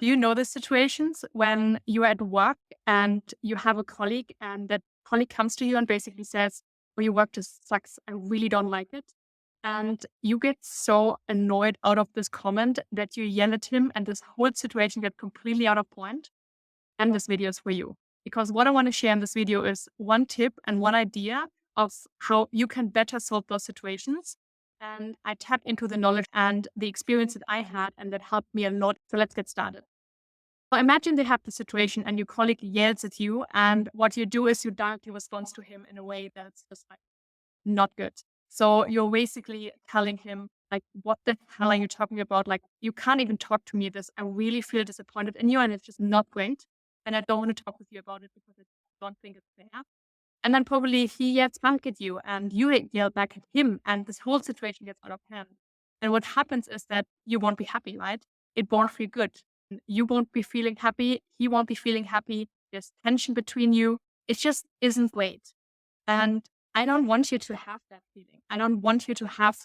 Do you know the situations when you're at work and you have a colleague and that colleague comes to you and basically says, "Oh, your work just sucks. I really don't like it." And you get so annoyed out of this comment that you yell at him and this whole situation gets completely out of point. And this video is for you. Because what I want to share in this video is one tip and one idea of how you can better solve those situations. And I tap into the knowledge and the experience that I had, and that helped me a lot. So let's get started. So imagine they have the situation and your colleague yells at you, and what you do is you directly respond to him in a way that's just like not good. So you're basically telling him, like, what the hell are you talking about? Like, you can't even talk to me this. I really feel disappointed in you and it's just not great. And I don't want to talk with you about it because I don't think it's fair. And then probably he yells back at you and you yell back at him, and this whole situation gets out of hand. And what happens is that you won't be happy, right? It won't feel good. You won't be feeling happy. He won't be feeling happy. There's tension between you. It just isn't great. And I don't want you to have that feeling. I don't want you to have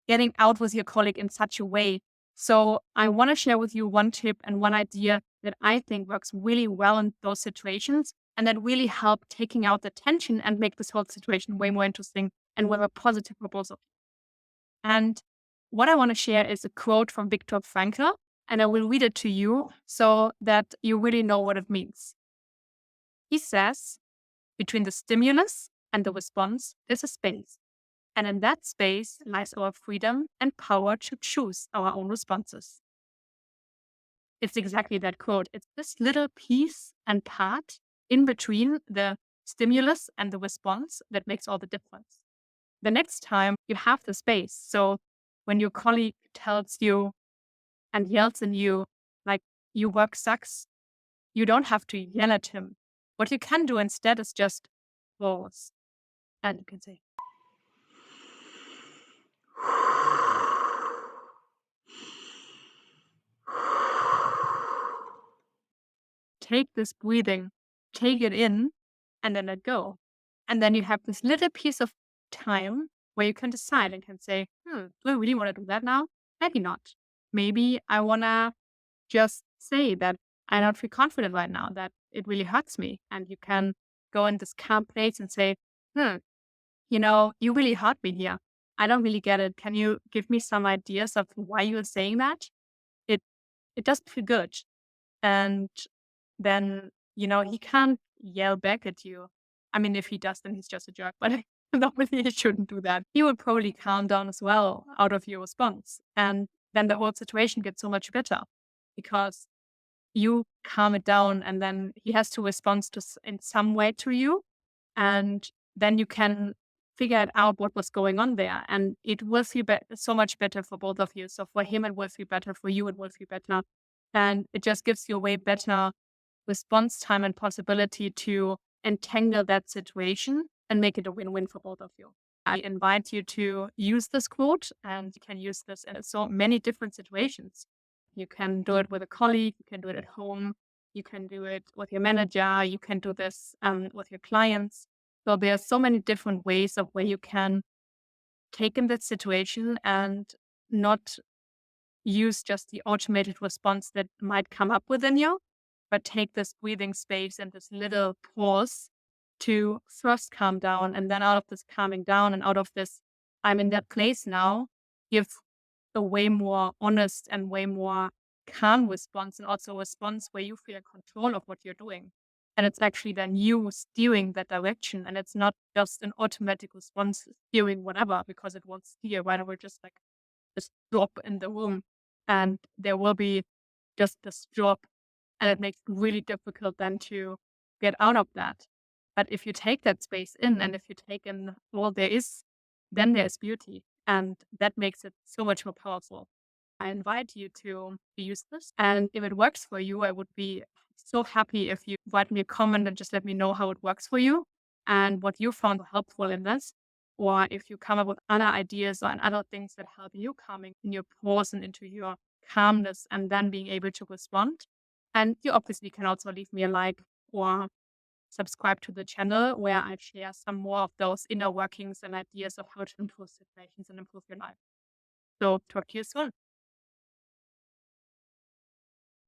getting out with your colleague in such a way. So I want to share with you one tip and one idea that I think works really well in those situations and that really help taking out the tension and make this whole situation way more interesting and way more positive for both of you. And what I want to share is a quote from Viktor Frankl, and I will read it to you so that you really know what it means. He says, between the stimulus and the response, there's a space. And in that space lies our freedom and power to choose our own responses. It's exactly that quote. It's this little piece and part in between the stimulus and the response that makes all the difference. The next time you have the space. So when your colleague tells you and yells at you, like, your work sucks, you don't have to yell at him. What you can do instead is just pause. And you can say, take this breathing, take it in, and then let go. And then you have this little piece of time where you can decide and can say, do I really want to do that now? Maybe not. Maybe I want to just say that I don't feel confident right now, that it really hurts me. And you can go in this calm place and say, you really hurt me here. I don't really get it. Can you give me some ideas of why you're saying that? It it doesn't feel good. And then, he can't yell back at you. I mean, if he does, then he's just a jerk, but normally he shouldn't do that. He would probably calm down as well out of your response. And then the whole situation gets so much better because you calm it down and then he has to respond in some way to you. And then you can figure it out what was going on there. And it will feel so much better for both of you. So for him, it will feel better. For you, it will feel better. And it just gives you a way better response time and possibility to entangle that situation and make it a win-win for both of you. I invite you to use this quote, and you can use this in so many different situations. You can do it with a colleague, you can do it at home, you can do it with your manager, you can do this with your clients. So there are so many different ways of where you can take in that situation and not use just the automated response that might come up within you, but take this breathing space and this little pause to first calm down. And then out of this calming down and out of this, I'm in that place now, give a way more honest and way more calm response, and also a response where you feel in control of what you're doing. And it's actually then you steering that direction. And it's not just an automatic response steering whatever, because it won't steer, right? It will just like this drop in the room and there will be just this drop. And it makes it really difficult then to get out of that. But if you take that space in and if you take in all there is, then there's beauty. And that makes it so much more powerful. I invite you to use this. And if it works for you, I would be so happy if you write me a comment and just let me know how it works for you and what you found helpful in this. Or if you come up with other ideas or other things that help you coming in your pause and into your calmness and then being able to respond. And you obviously can also leave me a like or subscribe to the channel where I share some more of those inner workings and ideas of how to improve situations and improve your life. So talk to you soon.